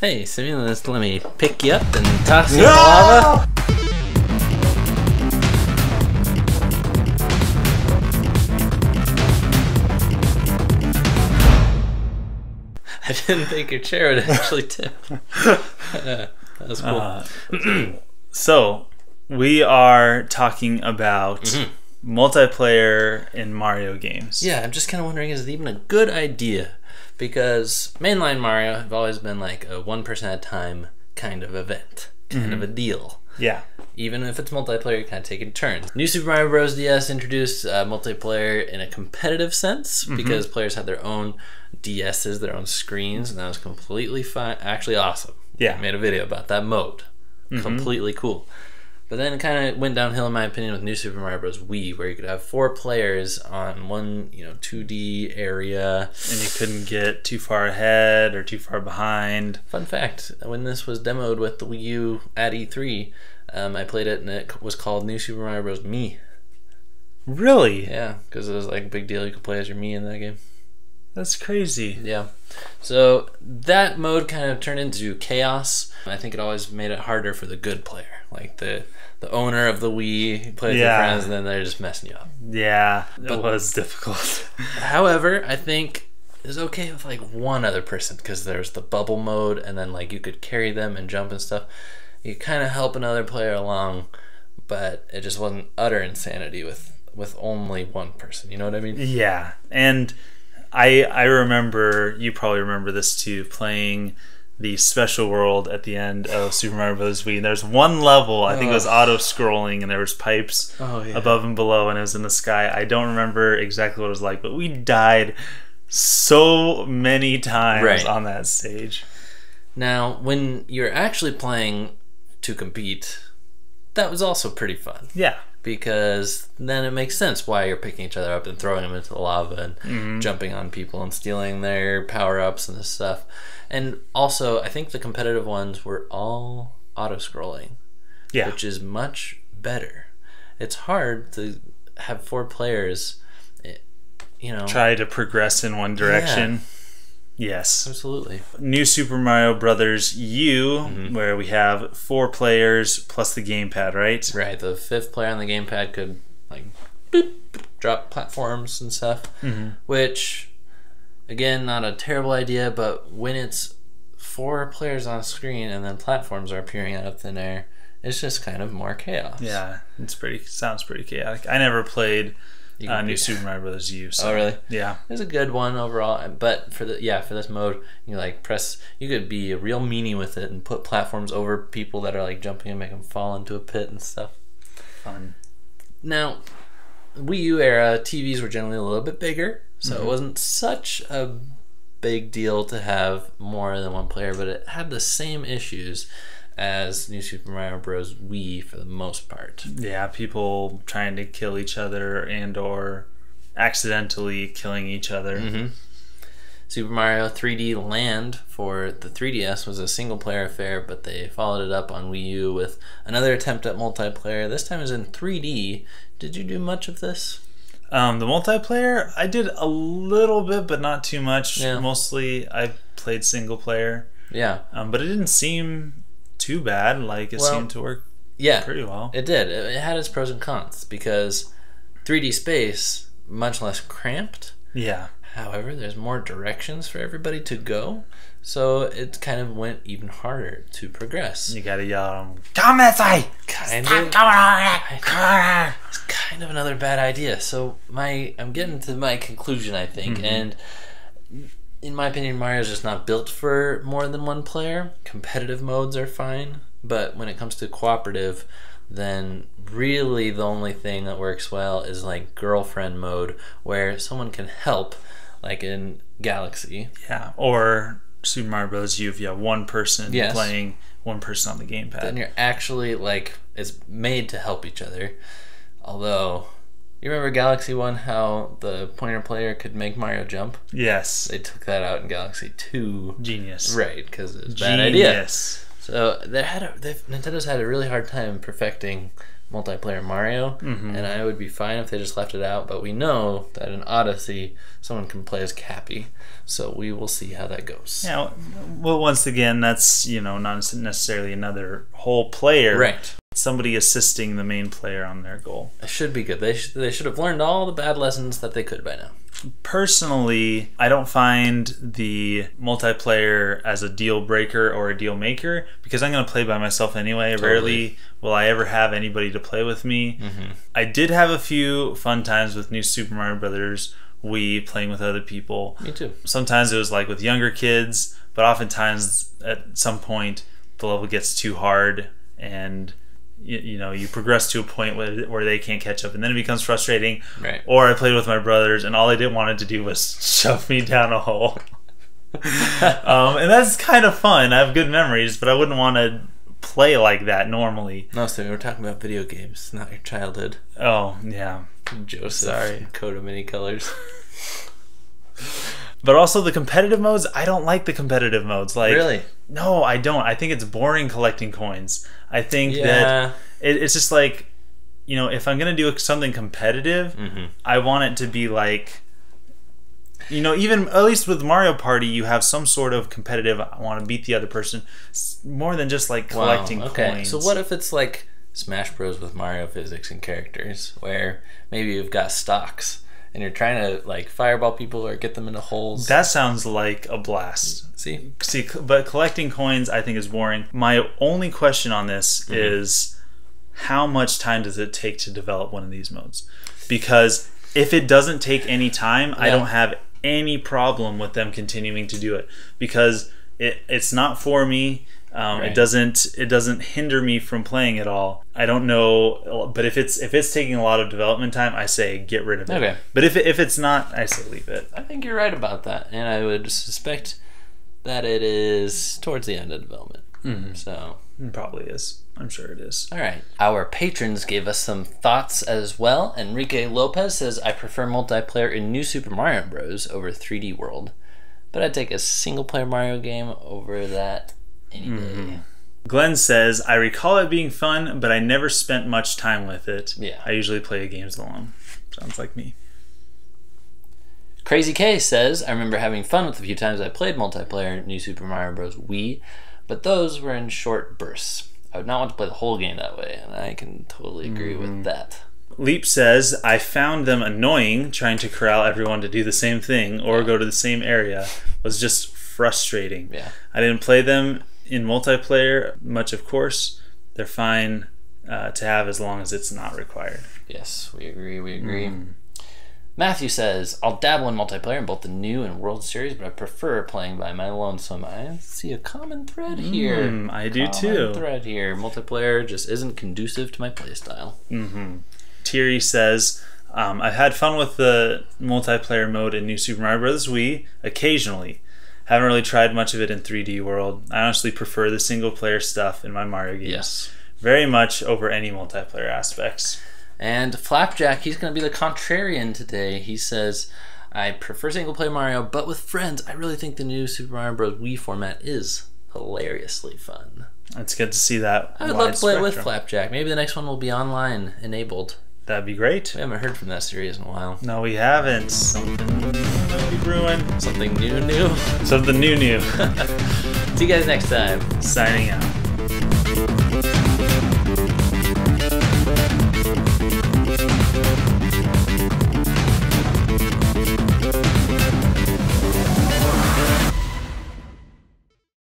Hey, Simulus, let me pick you up and toss you in the lava. I didn't think your chair would actually tip. That was cool. So, we are talking about multiplayer in Mario games. Yeah, I'm just kind of wondering, is it even a good idea? Because mainline Mario have always been like a 1% at a time kind of event, kind of a deal. Yeah. Even if it's multiplayer, you kind of take in turns. New Super Mario Bros. DS introduced multiplayer in a competitive sense because players had their own DSs, their own screens, and that was completely fine. Actually awesome. Yeah. I made a video about that mode. Completely cool. But then it kind of went downhill, in my opinion, with New Super Mario Bros. Wii, where you could have 4 players on one, 2D area. And you couldn't get too far ahead or too far behind. Fun fact, when this was demoed with the Wii U at E3, I played it and it was called New Super Mario Bros. Me. Really? Yeah, because it was like a big deal. You could play as your me in that game. That's crazy. Yeah. So that mode kind of turned into chaos. I think it always made it harder for the good player. Like the owner of the Wii, you play with your friends, and then they're just messing you up. Yeah, it was difficult. However, I think it's okay with like one other person, because there's the bubble mode, and then like you could carry them and jump and stuff. You kind of help another player along, but it just wasn't utter insanity with only one person. You know what I mean? Yeah, and I remember, you probably remember this too, playing the special world at the end of Super Mario Bros. Wii. And there's one level, I think it was auto-scrolling, and there was pipes above and below, and it was in the sky. I don't remember exactly what it was like, but we died so many times on that stage. Now, when you're actually playing to compete, that was also pretty fun. Yeah. Because then it makes sense why you're picking each other up and throwing them into the lava and jumping on people and stealing their power-ups and this stuff. And also, I think the competitive ones were all auto-scrolling, which is much better. It's hard to have 4 players, try to progress in one direction. Yeah. Yes. Absolutely. New Super Mario Bros. U, where we have 4 players plus the gamepad, right? Right. The 5th player on the gamepad could like boop, drop platforms and stuff, which, again, not a terrible idea, but when it's 4 players on screen and then platforms are appearing out of thin air, it's just kind of more chaos. Yeah, sounds pretty chaotic. I never played New Super Mario Bros. U. So, oh, really? Yeah. It's a good one overall, but for this mode, you you could be a real meanie with it and put platforms over people that are like jumping and make them fall into a pit and stuff. Fun. Now, Wii U era TVs were generally a little bit bigger, so it wasn't such a big deal to have more than one player, but it had the same issues as New Super Mario Bros. Wii for the most part. Yeah, people trying to kill each other and or accidentally killing each other. Super Mario 3D Land for the 3DS was a single-player affair, but they followed it up on Wii U with another attempt at multiplayer. This time it was in 3D. Did you do much of this? The multiplayer, I did a little bit, but not too much. Yeah. Mostly I played single player. Yeah. But it didn't seem too bad. Like, it seemed to work pretty well. It did. It had its pros and cons, because 3D space, much less cramped. Yeah. However, there's more directions for everybody to go, so it kind of went even harder to progress. You gotta yell at them, "Come inside! It's kind of another bad idea. So I'm getting to my conclusion, I think, and in my opinion, Mario's just not built for more than one player. Competitive modes are fine, but when it comes to cooperative, then really the only thing that works well is like girlfriend mode, where someone can help, like in Galaxy. Yeah, or Super Mario Bros. U, if you have one person playing, one person on the gamepad. Then you're actually it's made to help each other. Although, you remember Galaxy 1, how the pointer player could make Mario jump? Yes. They took that out in Galaxy 2. Genius. Right, because it was a bad idea. So Nintendo's had a really hard time perfecting multiplayer Mario, and I would be fine if they just left it out, but we know that in Odyssey someone can play as Cappy, so we will see how that goes. Yeah, well, once again, that's, you know, not necessarily another whole player. Right. Somebody assisting the main player on their goal. It should be good. They should have learned all the bad lessons that they could by now. Personally, I don't find the multiplayer as a deal breaker or a deal maker, because I'm going to play by myself anyway. Totally. Rarely will I ever have anybody to play with me. I did have a few fun times with New Super Mario Brothers Wii playing with other people. Me too. Sometimes it was like with younger kids, but oftentimes at some point the level gets too hard and you know, you progress to a point where they can't catch up, and then it becomes frustrating. Right. Or I played with my brothers, and all they wanted to do was shove me down a hole. And that's kind of fun. I have good memories, but I wouldn't want to play like that normally. No, so we're talking about video games, not your childhood. Oh, yeah. Joseph. Sorry. Code of Many Colors. But also the competitive modes, I don't like the competitive modes. Like, really? No, I don't. I think it's boring collecting coins. I think that it's just like, you know, if I'm going to do something competitive, I want it to be like, you know, even at least with Mario Party, you have some sort of competitive, I want to beat the other person, more than just like collecting coins. So what if it's like Smash Bros. With Mario physics and characters, where maybe you've got stocks and you're trying to like fireball people or get them into holes? That sounds like a blast. See, but collecting coins I think is boring. My only question on this is, how much time does it take to develop one of these modes? Because if it doesn't take any time, I don't have any problem with them continuing to do it, because it's not for me. It doesn't hinder me from playing at all. I don't know, but if it's taking a lot of development time, I say get rid of it. Okay. But if it's not, I say leave it. I think you're right about that, and I would suspect that it is towards the end of development. So it probably is. I'm sure it is. All right. Our patrons gave us some thoughts as well. Enrique Lopez says, I prefer multiplayer in New Super Mario Bros. Over 3D World, but I'd take a single-player Mario game over that any day. Glenn says, I recall it being fun, but I never spent much time with it. Yeah. I usually play games alone. Sounds like me. Crazy K says, I remember having fun with the few times I played multiplayer New Super Mario Bros. Wii, but those were in short bursts. I would not want to play the whole game that way, and I can totally agree with that. Leap says, I found them annoying trying to corral everyone to do the same thing or go to the same area. It was just frustrating. Yeah. I didn't play them in multiplayer much, of course. They're fine to have as long as it's not required. Yes, we agree. Matthew says, I'll dabble in multiplayer in both the new and World Series, but I prefer playing by my lonesome. I see a common thread here. I do too. Common thread here. Multiplayer just isn't conducive to my playstyle. Thierry says, I've had fun with the multiplayer mode in New Super Mario Bros. Wii occasionally. Haven't really tried much of it in 3D World. I honestly prefer the single player stuff in my Mario games. Yes. Very much over any multiplayer aspects. And Flapjack, he's going to be the contrarian today. He says, I prefer single-player Mario, but with friends, I really think the new Super Mario Bros. Wii format is hilariously fun. It's good to see that. I would love to play it with Flapjack. Maybe the next one will be online enabled. That'd be great. We haven't heard from that series in a while. No, we haven't. Something might be brewing. Something new. Something new. See you guys next time. Signing out.